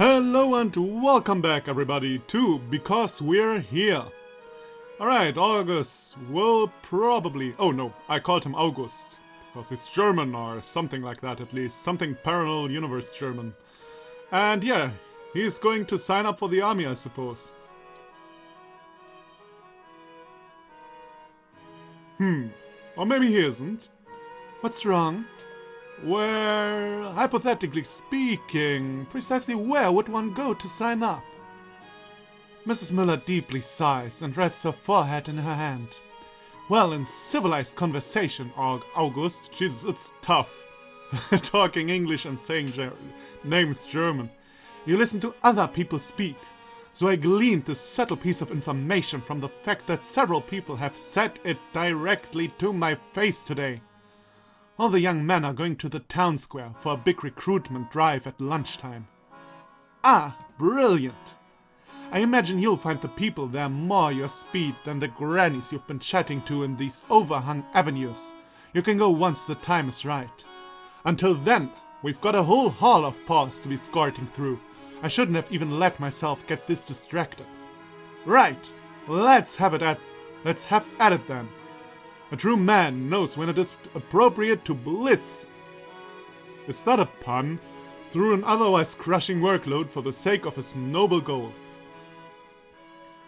Hello and welcome back everybody to Because We're Here. Alright, August will probably... Oh no, I called him August. Because he's German or something like that at least. Something parallel universe German. And yeah, he's going to sign up for the army, I suppose. Or maybe he isn't. What's wrong? Well, hypothetically speaking, precisely where would one go to sign up? Mrs. Müller deeply sighs and rests her forehead in her hand. Well, in civilized conversation, August, Jesus, it's tough. Talking English and saying names German. You listen to other people speak. So I gleaned this subtle piece of information from the fact that several people have said it directly to my face today. All the young men are going to the town square for a big recruitment drive at lunchtime. Ah, brilliant! I imagine you'll find the people there more your speed than the grannies you've been chatting to in these overhung avenues. You can go once the time is right. Until then, we've got a whole hall of paws to be escorting through. I shouldn't have even let myself get this distracted. Right, let's have at it then. A true man knows when it is appropriate to blitz. Is that a pun? Through an otherwise crushing workload for the sake of his noble goal.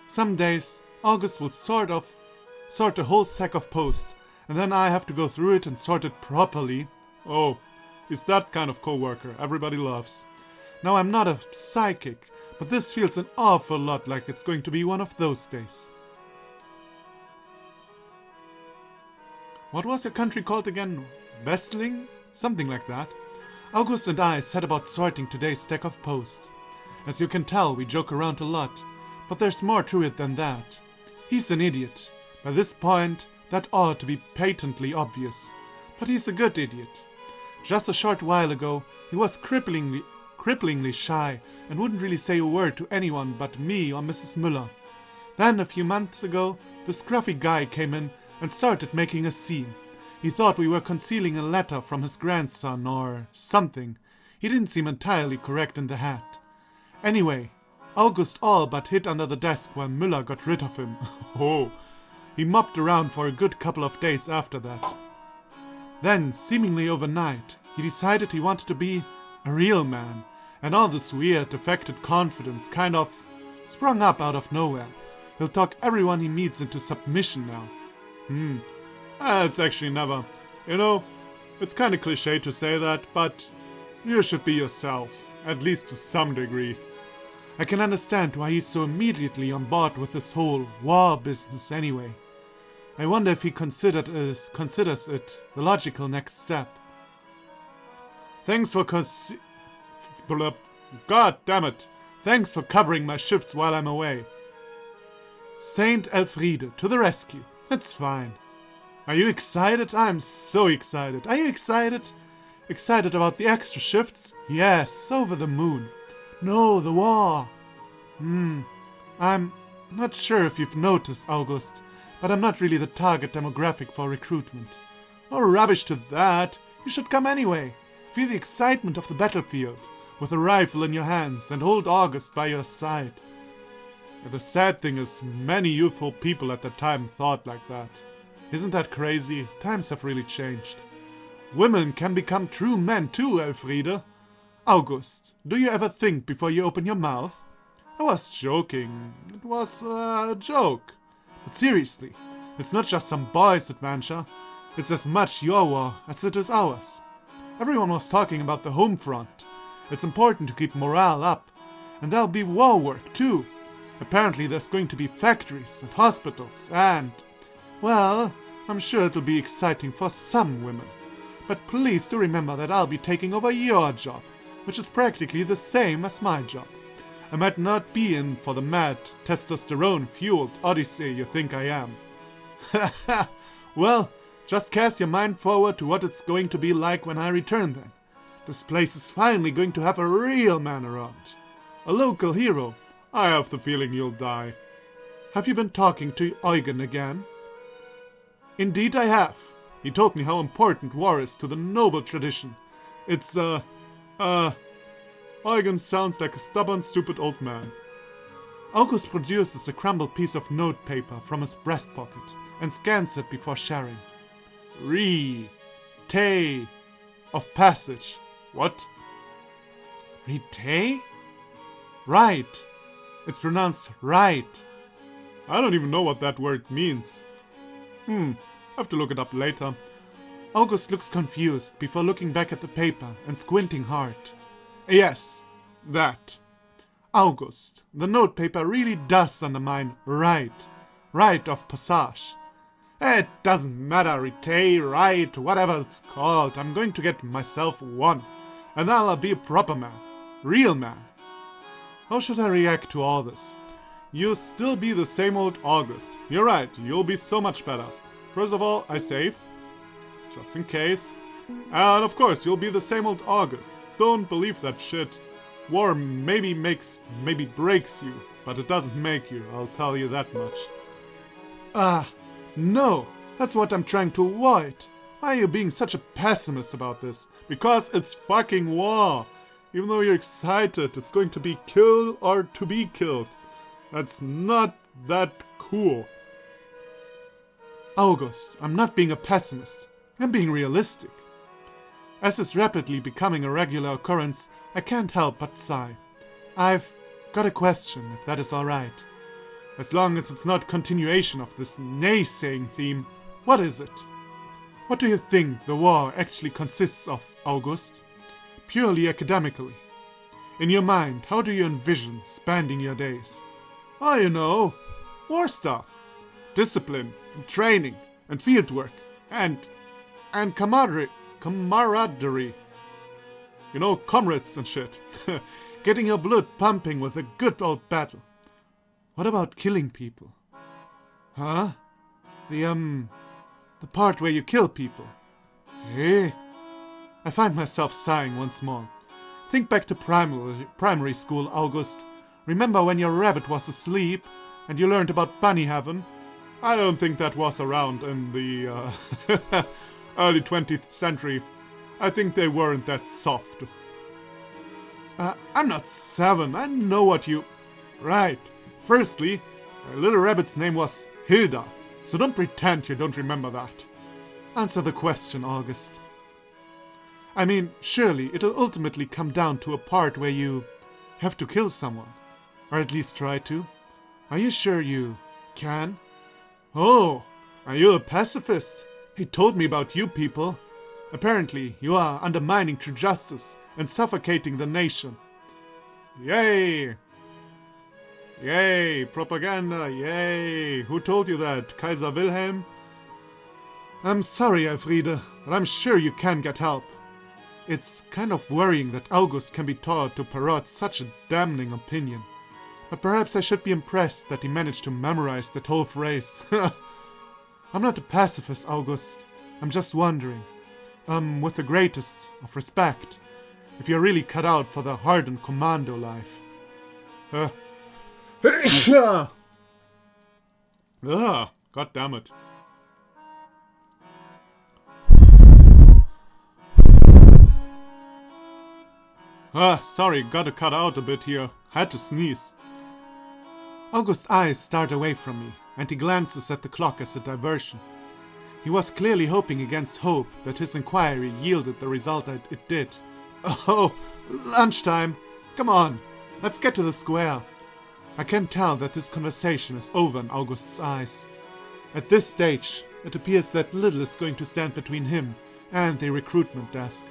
Some days, August will sort a whole sack of post, and then I have to go through it and sort it properly. Oh, he's that kind of co-worker everybody loves. Now I'm not a psychic, but this feels an awful lot like it's going to be one of those days. What was your country called again? Westling? Something like that. August and I set about sorting today's stack of post. As you can tell, we joke around a lot, but there's more to it than that. He's an idiot. By this point, that ought to be patently obvious. But he's a good idiot. Just a short while ago, he was cripplingly shy and wouldn't really say a word to anyone but me or Mrs. Müller. Then, a few months ago, the scruffy guy came in and started making a scene. He thought we were concealing a letter from his grandson or something. He didn't seem entirely correct in the hat. Anyway, August all but hid under the desk while Müller got rid of him. Oh, he mopped around for a good couple of days after that. Then, seemingly overnight, he decided he wanted to be a real man, and all this weird, affected confidence kind of sprung up out of nowhere. He'll talk everyone he meets into submission now. It's actually never. You know, it's kinda cliche to say that, but you should be yourself, at least to some degree. I can understand why he's so immediately on board with this whole war business anyway. I wonder if he considers it the logical next step. Thanks for God damn it! Thanks for covering my shifts while I'm away. Saint Elfriede, to the rescue. It's fine. Are you excited? I'm so excited. Are you excited? Excited about the extra shifts? Yes, over the moon. No, the war. I'm not sure if you've noticed, August, but I'm not really the target demographic for recruitment. Oh, rubbish to that. You should come anyway. Feel the excitement of the battlefield, with a rifle in your hands and hold August by your side. The sad thing is, many youthful people at the time thought like that. Isn't that crazy? Times have really changed. Women can become true men too, Elfriede. August, do you ever think before you open your mouth? I was joking. It was a joke. But seriously, it's not just some boys' adventure. It's as much your war as it is ours. Everyone was talking about the home front. It's important to keep morale up. And there'll be war work too. Apparently there's going to be factories and hospitals and... Well, I'm sure it'll be exciting for some women. But please do remember that I'll be taking over your job, which is practically the same as my job. I might not be in for the mad, testosterone-fueled odyssey you think I am. Well, just cast your mind forward to what it's going to be like when I return then. This place is finally going to have a real man around. A local hero. I have the feeling you'll die. Have you been talking to Eugen again? Indeed I have. He told me how important war is to the noble tradition. It's, Eugen sounds like a stubborn, stupid old man. August produces a crumbled piece of notepaper from his breast pocket and scans it before sharing. Re-te of passage. What? Re-te? Right. It's pronounced right. I don't even know what that word means. I have to look it up later. August looks confused before looking back at the paper and squinting hard. Yes, that. August, the notepaper really does undermine right of passage. It doesn't matter, rete, right, whatever it's called. I'm going to get myself one, and I'll be a proper man, real man. How should I react to all this? You'll still be the same old August. You're right, you'll be so much better. First of all, I save, just in case. And of course, you'll be the same old August. Don't believe that shit. War maybe breaks you, but it doesn't make you, I'll tell you that much. No, that's what I'm trying to avoid. Why are you being such a pessimist about this? Because it's fucking war. Even though you're excited, it's going to be kill or to be killed. That's not that cool. August, I'm not being a pessimist. I'm being realistic. As is rapidly becoming a regular occurrence, I can't help but sigh. I've got a question, if that is alright. As long as it's not continuation of this naysaying theme, what is it? What do you think the war actually consists of, August? Purely academically. In your mind, how do you envision spending your days? Oh, you know, war stuff. Discipline, and training, and fieldwork, and camaraderie. You know, comrades and shit. Getting your blood pumping with a good old battle. What about killing people? Huh? The part where you kill people. Eh? I find myself sighing once more. Think back to primary school, August. Remember when your rabbit was asleep and you learned about bunny heaven? I don't think that was around in the early 20th century. I think they weren't that soft. I'm not 7. I know what you... Right. Firstly, my little rabbit's name was Hilda, so don't pretend you don't remember that. Answer the question, August. I mean, surely it'll ultimately come down to a part where you have to kill someone. Or at least try to. Are you sure you can? Oh, are you a pacifist? He told me about you people. Apparently, you are undermining true justice and suffocating the nation. Yay! Yay! Propaganda! Yay! Who told you that? Kaiser Wilhelm? I'm sorry, Elfriede, but I'm sure you can get help. It's kind of worrying that August can be taught to parrot such a damning opinion. But perhaps I should be impressed that he managed to memorize that whole phrase. I'm not a pacifist, August. I'm just wondering, with the greatest of respect, if you're really cut out for the hardened commando life. God damn it. Sorry, gotta cut out a bit here. Had to sneeze. August's eyes start away from me, and he glances at the clock as a diversion. He was clearly hoping against hope that his inquiry yielded the result that it did. Oh, lunchtime! Come on, let's get to the square. I can tell that this conversation is over in August's eyes. At this stage, it appears that little is going to stand between him and the recruitment desk.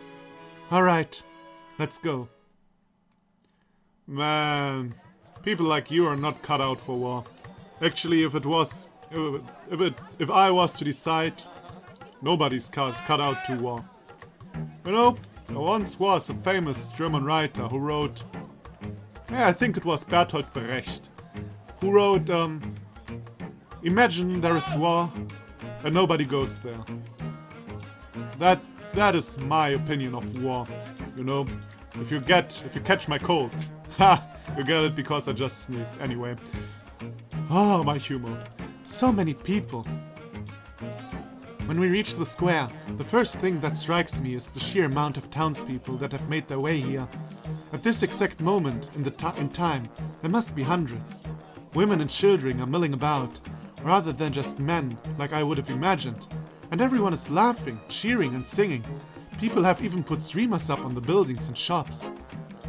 Alright, let's go. Man, people like you are not cut out for war. Actually, if I was to decide, nobody's cut out to war. You know, there once was a famous German writer who wrote, I think it was Bertolt Brecht, who wrote, imagine there is war and nobody goes there. That is my opinion of war. You know, if you catch my cold, you get it because I just sneezed. Anyway. Oh, my humor. So many people. When we reach the square, the first thing that strikes me is the sheer amount of townspeople that have made their way here. At this exact moment in time, there must be hundreds. Women and children are milling about, rather than just men, like I would have imagined. And everyone is laughing, cheering and singing. People have even put streamers up on the buildings and shops.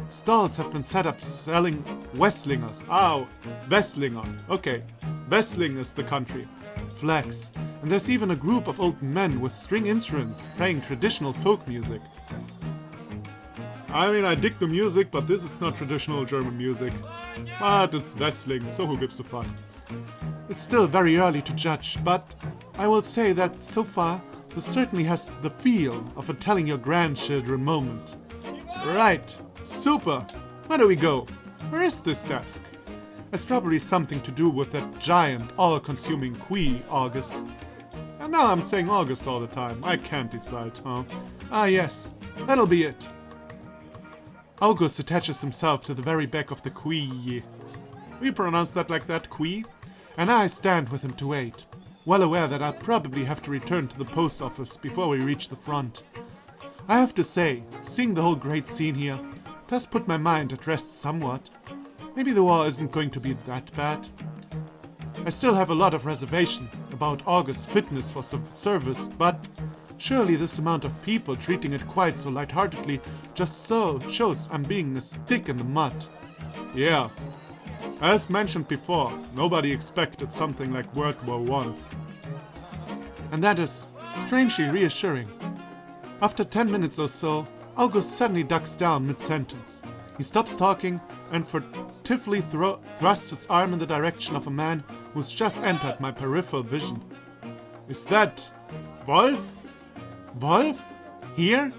Stalls have been set up selling Wesslingers. Ow, Wesslinger. Okay, Wessling is the country. Flags. And there's even a group of old men with string instruments playing traditional folk music. I mean, I dig the music, but this is not traditional German music. But it's Wessling, so who gives a fuck? It's still very early to judge, but I will say that so far, this certainly has the feel of a telling your grandchildren moment. Right, super! Where do we go? Where is this desk? It's probably something to do with that giant, all-consuming Qui August. And now I'm saying August all the time, I can't decide, huh? Ah yes, that'll be it. August attaches himself to the very back of the Qui. We pronounce that like that, Qui? And I stand with him to wait, well aware that I'll probably have to return to the post office before we reach the front. I have to say, seeing the whole great scene here does put my mind at rest somewhat. Maybe the war isn't going to be that bad. I still have a lot of reservations about August's fitness for service, but surely this amount of people treating it quite so lightheartedly just so shows I'm being a stick in the mud. Yeah. As mentioned before, nobody expected something like World War I. And that is strangely reassuring. After 10 minutes or so, August suddenly ducks down mid-sentence. He stops talking and furtively thrusts his arm in the direction of a man who's just entered my peripheral vision. Is that Wolf? Wolf? Here?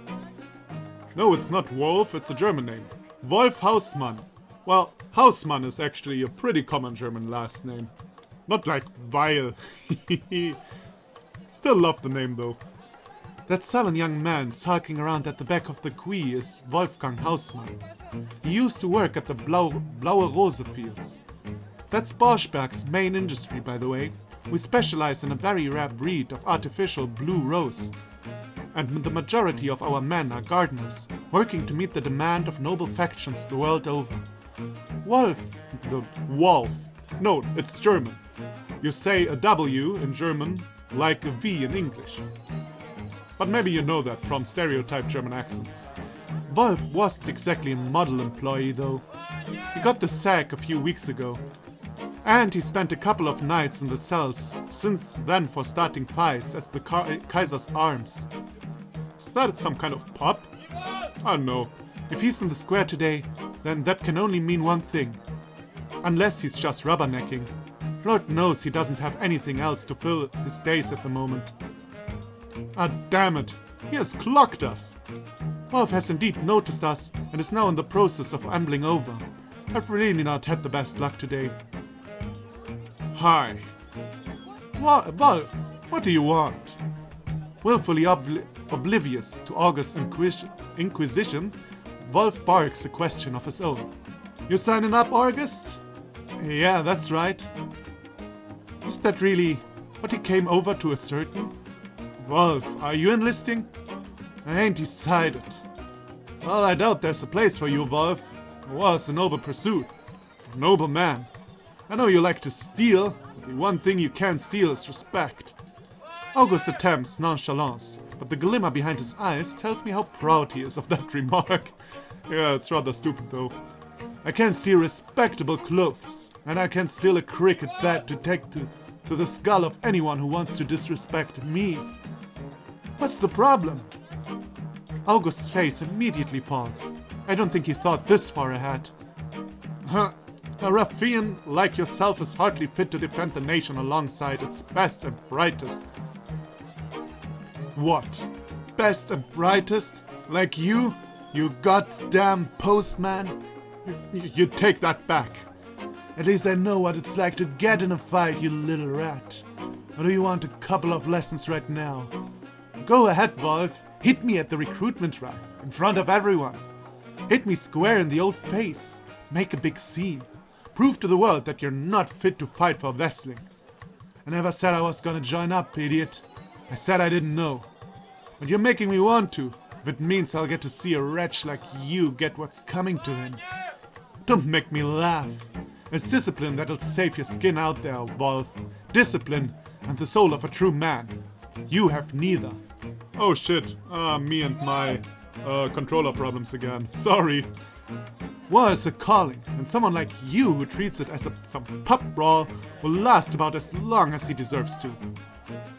No, it's not Wolf, it's a German name. Wolf Hausmann. Well, Hausmann is actually a pretty common German last name. Not like Weil. Still love the name though. That sullen young man sulking around at the back of the Qui is Wolfgang Hausmann. He used to work at the Blaue Rose fields. That's Borschberg's main industry, by the way. We specialize in a very rare breed of artificial blue rose. And the majority of our men are gardeners, working to meet the demand of noble factions the world over. Wolf. No, it's German. You say a W in German like a V in English. But maybe you know that from stereotyped German accents. Wolf wasn't exactly a model employee though. He got the sack a few weeks ago. And he spent a couple of nights in the cells since then for starting fights at the Kaiser's Arms. Is that some kind of pub? I don't know. If he's in the square today, then that can only mean one thing. Unless he's just rubbernecking. Lord knows he doesn't have anything else to fill his days at the moment. Ah, damn it! He has clocked us! Wolf has indeed noticed us and is now in the process of ambling over. I've really not had the best luck today. Hi. Wolf, what do you want? Willfully oblivious to August's inquisition, Wolf barks a question of his own. You signing up, August? Yeah, that's right. Is that really what he came over to ascertain? Wolf, are you enlisting? I ain't decided. Well, I doubt there's a place for you, Wolf. War's a noble pursuit. A noble man. I know you like to steal, but the one thing you can't steal is respect. August attempts nonchalance, but the glimmer behind his eyes tells me how proud he is of that remark. Yeah, it's rather stupid though. I can steal respectable clothes, and I can steal a cricket bat to take to the skull of anyone who wants to disrespect me. What's the problem? August's face immediately falls. I don't think he thought this far ahead. Huh. A ruffian like yourself is hardly fit to defend the nation alongside its best and brightest. What? Best and brightest? Like you? You goddamn postman? You take that back. At least I know what it's like to get in a fight, you little rat. Or do you want a couple of lessons right now? Go ahead, Wolf. Hit me at the recruitment drive, in front of everyone. Hit me square in the old face. Make a big scene. Prove to the world that you're not fit to fight for Wessling. I never said I was gonna join up, idiot. I said I didn't know. But you're making me want to. if it means I'll get to see a wretch like you get what's coming to him. Don't make me laugh. It's discipline that'll save your skin out there, Wolf. Discipline and the soul of a true man. You have neither. Oh shit, me and my controller problems again. Sorry. War is a calling, and someone like you who treats it as some pub brawl will last about as long as he deserves to.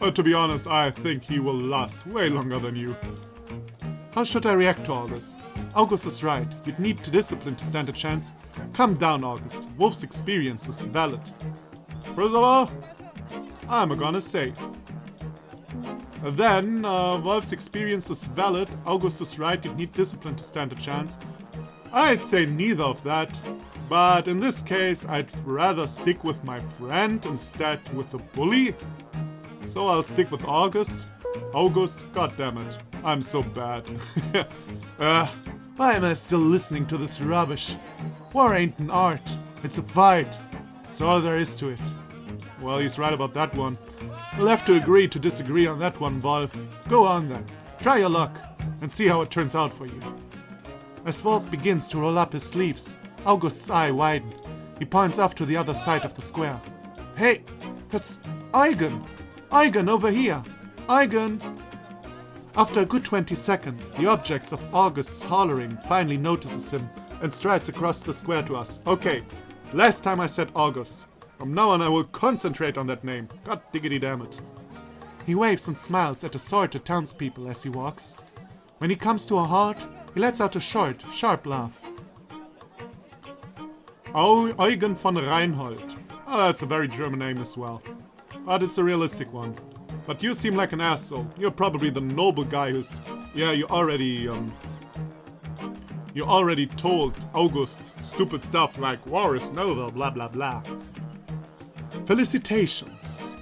To be honest, I think he will last way longer than you. How should I react to all this? August is right. You'd need to discipline to stand a chance. Calm down, August. Wolf's experience is valid. First of all, I'm gonna save. Then, Wolf's experience is valid. August is right. You'd need discipline to stand a chance. I'd say neither of that. But in this case, I'd rather stick with my friend instead with the bully. So I'll stick with August. August, goddammit. I'm so bad. Why am I still listening to this rubbish? War ain't an art. It's a fight. That's all there is to it. Well, he's right about that one. We'll have to agree to disagree on that one, Wolf. Go on then. Try your luck and see how it turns out for you. As Wolf begins to roll up his sleeves, August's eye widens. He points off to the other side of the square. Hey, that's Eugen! Eugen over here! Eugen! After a good 20 seconds, the objects of August's hollering finally notices him and strides across the square to us. Okay, last time I said August. From now on I will concentrate on that name. God diggity damn it. He waves and smiles at assorted townspeople as he walks. When he comes to a halt, he lets out a short, sharp laugh. Eugen von Reinhold. Oh, that's a very German name as well. But it's a realistic one. But you seem like an asshole. You're probably the noble guy who's... Yeah, you already told August stupid stuff like war is noble, blah blah blah. Felicitations.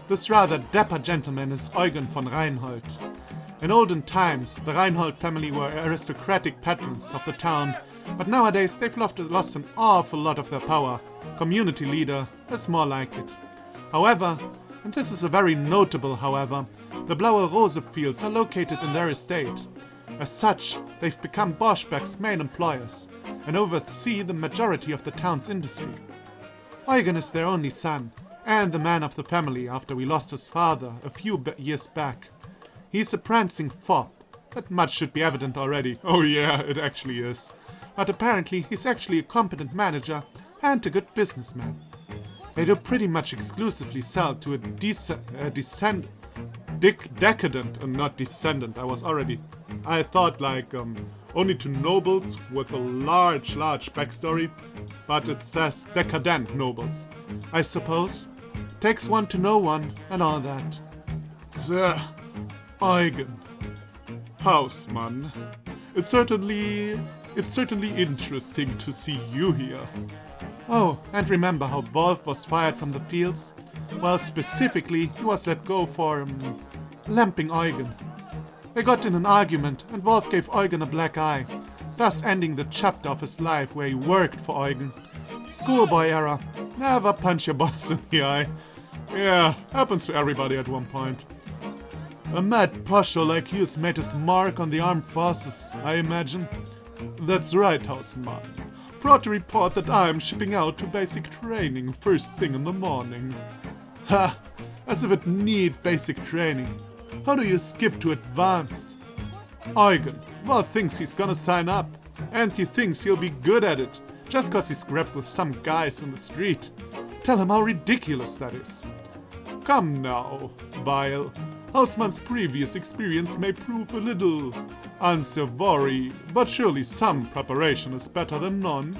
This rather dapper gentleman is Eugen von Reinhold. In olden times, the Reinhold family were aristocratic patrons of the town, but nowadays they've lost an awful lot of their power. Community leader is more like it. However, and this is a very notable however, the Blaue Rose fields are located in their estate. As such, they've become Boschberg's main employers and oversee the majority of the town's industry. Eugen is their only son, and the man of the family after we lost his father a few years back. He's a prancing fop. That much should be evident already. Oh yeah, it actually is. But apparently he's actually a competent manager and a good businessman. They do pretty much exclusively sell to a decadent and not descendant. I thought like only to nobles with a large backstory, but it says decadent nobles. I suppose. Takes one to know one and all that. Eugen. Hausmann. It's certainly interesting to see you here. Oh, and remember how Wolf was fired from the fields? Well, specifically, he was let go for lamping Eugen. They got in an argument, and Wolf gave Eugen a black eye, thus ending the chapter of his life where he worked for Eugen. Schoolboy era. Never punch your boss in the eye. Yeah, happens to everybody at one point. A mad posho like you's made his mark on the armed forces, I imagine. That's right, Hausmann. Proud to report that I'm shipping out to basic training first thing in the morning. Ha! As if it need basic training. How do you skip to advanced? Eugen, Wolf thinks he's gonna sign up, and he thinks he'll be good at it, just cause he's grabbed with some guys in the street. Tell him how ridiculous that is. Come now, Vile. Hausmann's previous experience may prove a little unsavory, but surely some preparation is better than none.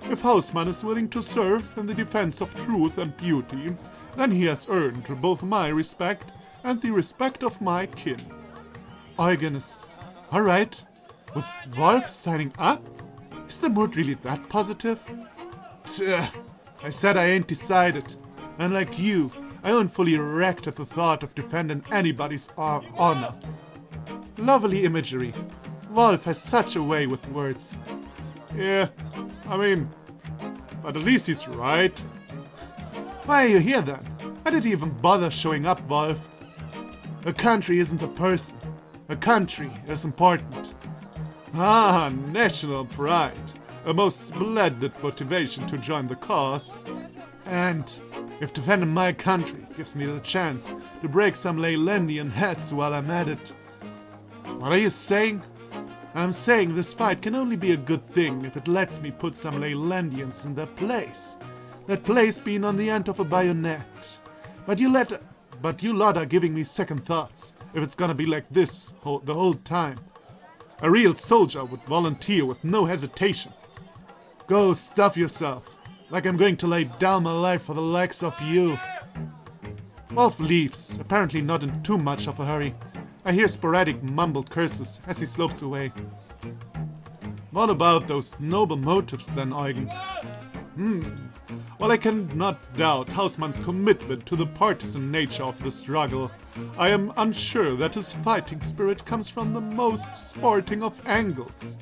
If Hausmann is willing to serve in the defense of truth and beauty, then he has earned both my respect and the respect of my kin. Eugen is alright. With Wolf signing up? Is the mood really that positive? I said I ain't decided. And like you, I am fully erect at the thought of defending anybody's honor. Lovely imagery. Wolf has such a way with words. Yeah, I mean, but at least he's right. Why are you here then? Why did you even bother showing up, Wolf? A country isn't a person. A country is important. Ah, national pride. A most splendid motivation to join the cause. And if defending my country gives me the chance to break some Leylandian heads while I'm at it. What are you saying? I'm saying this fight can only be a good thing if it lets me put some Leylandians in their place. That place being on the end of a bayonet. But you lot are giving me second thoughts if it's gonna be like this the whole time. A real soldier would volunteer with no hesitation. Go stuff yourself, like I'm going to lay down my life for the likes of you. Wolf leaves, apparently not in too much of a hurry. I hear sporadic mumbled curses as he slopes away. What about those noble motives then, Eugen? Well, I cannot doubt Hausmann's commitment to the partisan nature of the struggle. I am unsure that his fighting spirit comes from the most sporting of angles.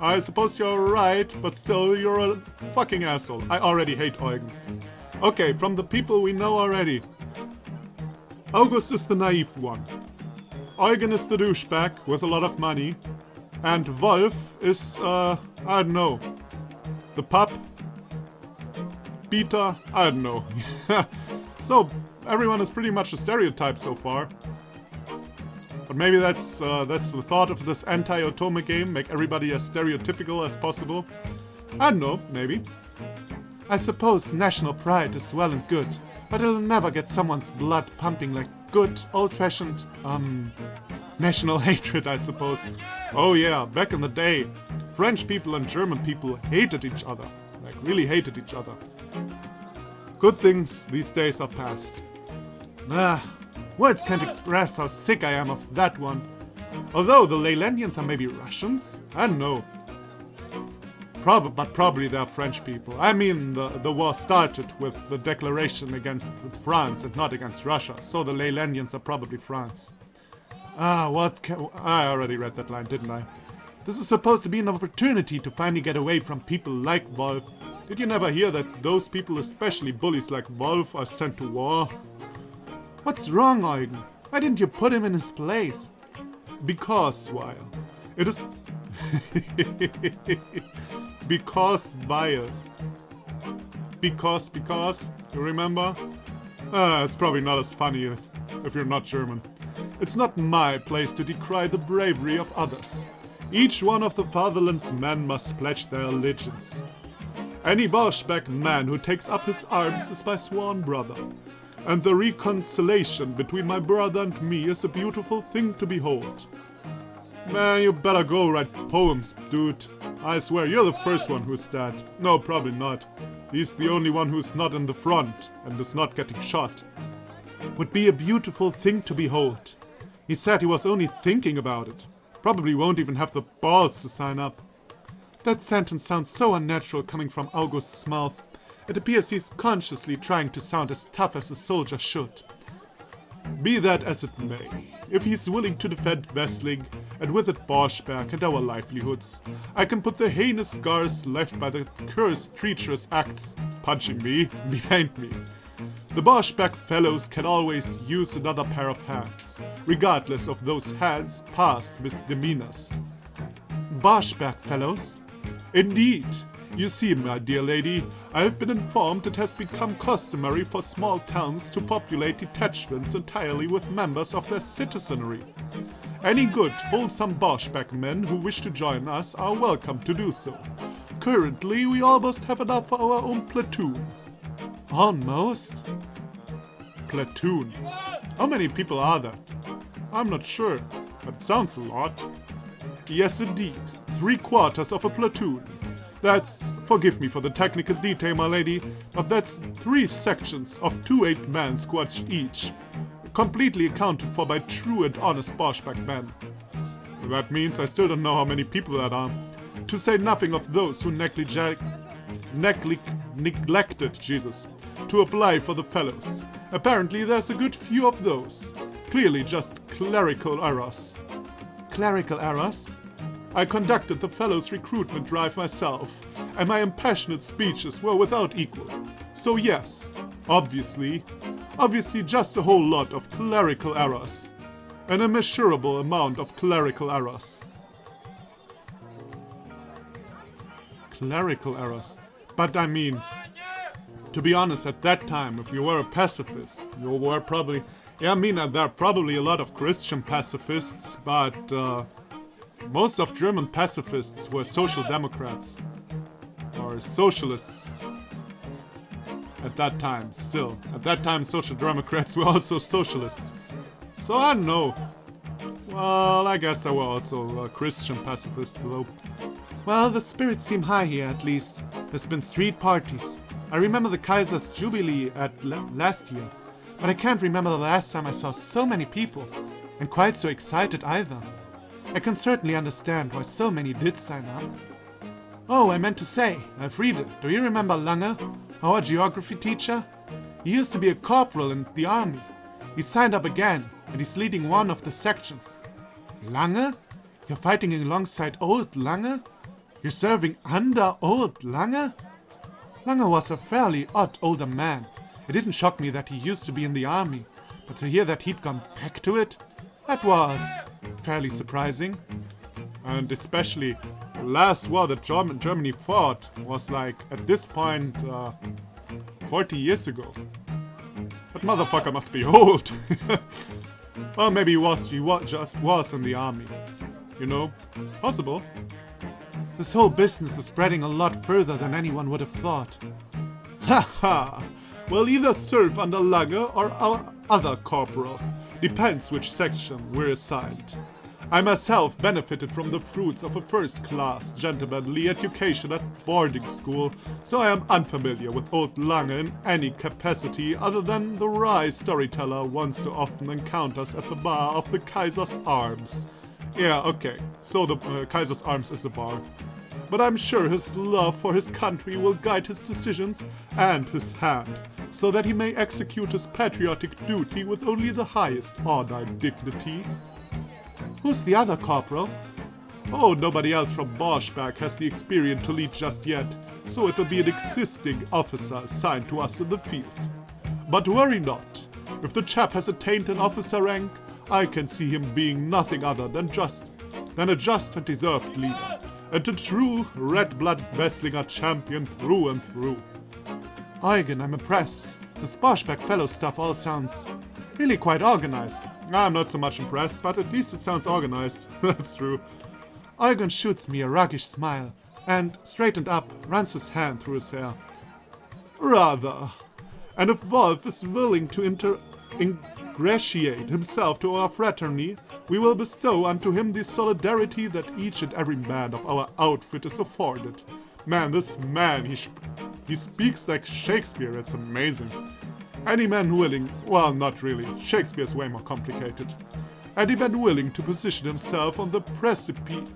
I suppose you're right, but still, you're a fucking asshole. I already hate Eugen. Okay, from the people we know already. August is the naive one. Eugen is the douchebag with a lot of money. And Wolf is, I don't know, the pup? Beta? I don't know. So, everyone is pretty much a stereotype so far. But maybe that's the thought of this anti-Otome game, make everybody as stereotypical as possible. I don't know, maybe. I suppose national pride is well and good, but it'll never get someone's blood pumping like good, old-fashioned, national hatred, I suppose. Oh yeah, back in the day, French people and German people hated each other. Like, really hated each other. Good things these days are past. Words can't express how sick I am of that one. Although the Leylandians are maybe Russians? I don't know. But probably they're French people. I mean, the war started with the declaration against France and not against Russia, so the Leylandians are probably France. I already read that line, didn't I? This is supposed to be an opportunity to finally get away from people like Wolf. Did you never hear that those people, especially bullies like Wolf, are sent to war? What's wrong, Eugen? Why didn't you put him in his place? Because, while it is... Because, you remember? It's probably not as funny if you're not German. It's not my place to decry the bravery of others. Each one of the fatherland's men must pledge their allegiance. Any Bolshevik man who takes up his arms is my sworn brother. And the reconciliation between my brother and me is a beautiful thing to behold. Man, you better go write poems, dude. I swear, you're the first one who's dead. No, probably not. He's the only one who's not in the front and is not getting shot. Would be a beautiful thing to behold. He said he was only thinking about it. Probably won't even have the balls to sign up. That sentence sounds so unnatural coming from August's mouth. It appears he's consciously trying to sound as tough as a soldier should. Be that as it may, if he's willing to defend Wessling, and with it Borschberg and our livelihoods, I can put the heinous scars left by the cursed treacherous acts, punching me, behind me. The Borschberg fellows can always use another pair of hands, regardless of those hands' past misdemeanors. Borschberg fellows? Indeed. You see, my dear lady, I have been informed it has become customary for small towns to populate detachments entirely with members of their citizenry. Any good, wholesome Borschberg men who wish to join us are welcome to do so. Currently, we almost have enough for our own platoon. Almost? Platoon. How many people are there? I'm not sure, but it sounds a lot. Yes, indeed. 3/4 of a platoon. That's, forgive me for the technical detail, my lady, but that's 3 sections of 2 8-man squads each, completely accounted for by true and honest Borschberg men. That means I still don't know how many people that are, to say nothing of those who neglected, to apply for the fellows. Apparently there's a good few of those. Clearly just clerical errors. Clerical errors? I conducted the fellows' recruitment drive myself, and my impassionate speeches were without equal. So yes, obviously just a whole lot of clerical errors. An immeasurable amount of clerical errors. Clerical errors. But I mean, to be honest, at that time, if you were a pacifist, you were probably... Yeah, I mean, there are probably a lot of Christian pacifists, but most of German pacifists were social democrats. Or socialists. At that time, still. At that time, social democrats were also socialists. So I don't know. Well, I guess there were also Christian pacifists, though. Well, the spirits seem high here, at least. There's been street parties. I remember the Kaiser's Jubilee at last year. But I can't remember the last time I saw so many people. And quite so excited either. I can certainly understand why so many did sign up. Oh, I meant to say, Elfriede, do you remember Lange, our geography teacher? He used to be a corporal in the army. He signed up again, and he's leading one of the sections. Lange? You're fighting alongside old Lange? You're serving under old Lange? Lange was a fairly odd older man. It didn't shock me that he used to be in the army, but to hear that he'd gone back to it, that was fairly surprising. And especially the last war that Germany fought was like, at this point, 40 years ago. That motherfucker must be old. Well, maybe he just was in the army. You know? Possible. This whole business is spreading a lot further than anyone would have thought. Ha ha! We'll either serve under Lange or our other corporal. Depends which section we're assigned. I myself benefited from the fruits of a first-class gentlemanly education at boarding school, so I am unfamiliar with old Lange in any capacity other than the wry storyteller one so often encounters at the bar of the Kaiser's Arms. Yeah, okay, so the Kaiser's Arms is a bar. But I'm sure his love for his country will guide his decisions and his hand, so that he may execute his patriotic duty with only the highest order and dignity. Who's the other corporal? Oh, nobody else from Borsberg has the experience to lead just yet, so it'll be an existing officer assigned to us in the field. But worry not. If the chap has attained an officer rank, I can see him being nothing other than a just and deserved leader, and a true red-blooded Wesslinger champion through and through. Eugen, I'm impressed. This Borsberg fellow stuff all sounds really quite organized. I'm not so much impressed, but at least it sounds organized. That's true. Eugen shoots me a roguish smile, and, straightened up, runs his hand through his hair. Rather. And if Wolf is willing to ingratiate himself to our fraternity, we will bestow unto him the solidarity that each and every man of our outfit is afforded. Man, this man, he speaks like Shakespeare, it's amazing. Any man willing, well, not really, Shakespeare's way more complicated. Any man willing to position himself on the precipice,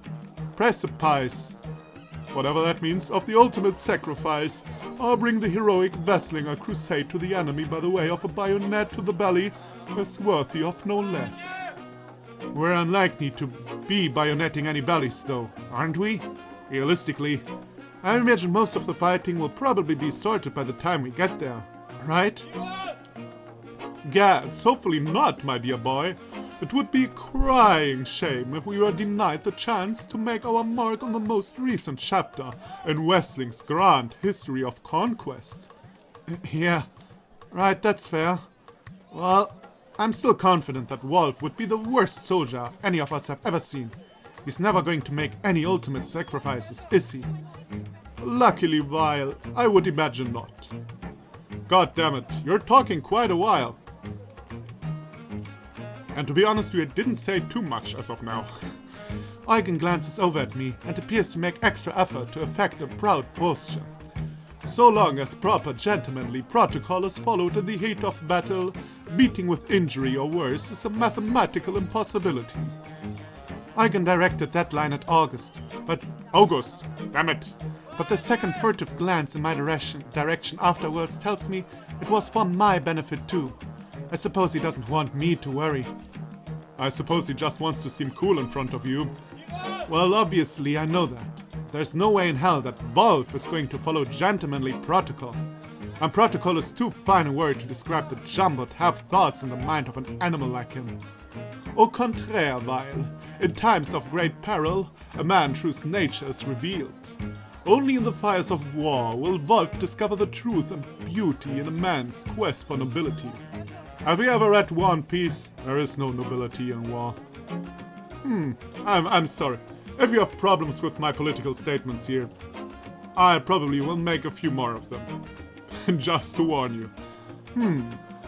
whatever that means, of the ultimate sacrifice, or bring the heroic Wesslinger crusade to the enemy by the way of a bayonet to the belly, is worthy of no less. We're unlikely to be bayoneting any bellies, though, aren't we? Realistically, I imagine most of the fighting will probably be sorted by the time we get there, right? Gads, hopefully not, my dear boy. It would be a crying shame if we were denied the chance to make our mark on the most recent chapter in Wessling's grand history of conquest. Yeah, right, that's fair. Well, I'm still confident that Wolf would be the worst soldier any of us have ever seen. He's never going to make any ultimate sacrifices, is he? Luckily, while I would imagine not. God damn it, you're talking quite a while. And to be honest, you didn't say too much as of now. Eugen glances over at me and appears to make extra effort to effect a proud posture. So long as proper gentlemanly protocol is followed in the heat of battle, beating with injury or worse is a mathematical impossibility. Eugen directed that line at August, damn it. But the second furtive glance in my direction afterwards tells me it was for my benefit too. I suppose he doesn't want me to worry. I suppose he just wants to seem cool in front of you. Well, obviously I know that. There's no way in hell that Wolf is going to follow gentlemanly protocol. And protocol is too fine a word to describe the jumbled half-thoughts in the mind of an animal like him. Au contraire, while, in times of great peril, a man's true nature is revealed. Only in the fires of war will Wolf discover the truth and beauty in a man's quest for nobility. Have you ever read War and Peace? There is no nobility in war. I'm sorry. If you have problems with my political statements here, I probably will make a few more of them. Just to warn you.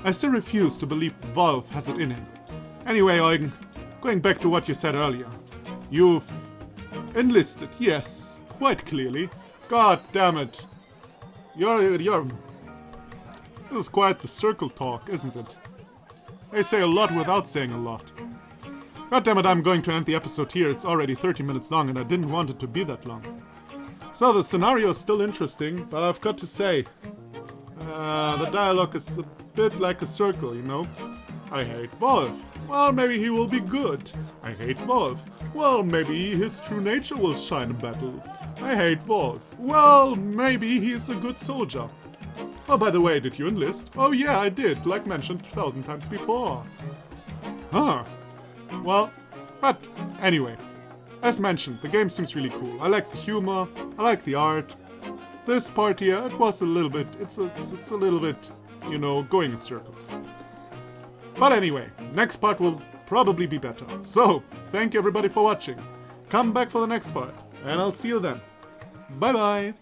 I still refuse to believe Wolf has it in him. Anyway, Eugen, going back to what you said earlier. You've enlisted, yes, quite clearly. God damn it. This is quite the circle talk, isn't it? They say a lot without saying a lot. God damn it, I'm going to end the episode here. It's already 30 minutes long and I didn't want it to be that long. So the scenario is still interesting, but I've got to say, the dialogue is a bit like a circle, you know? I hate Wolf. Well, maybe he will be good. I hate Wolf. Well, maybe his true nature will shine in battle. I hate Wolf. Well, maybe he is a good soldier. Oh, by the way, did you enlist? Oh yeah, I did, like mentioned 1,000 times before. Huh. Well, but anyway. As mentioned, the game seems really cool. I like the humor, I like the art. This part here, it was a little bit, it's a little bit, you know, going in circles. But anyway, next part will probably be better. So, thank you everybody for watching. Come back for the next part, and I'll see you then. Bye bye!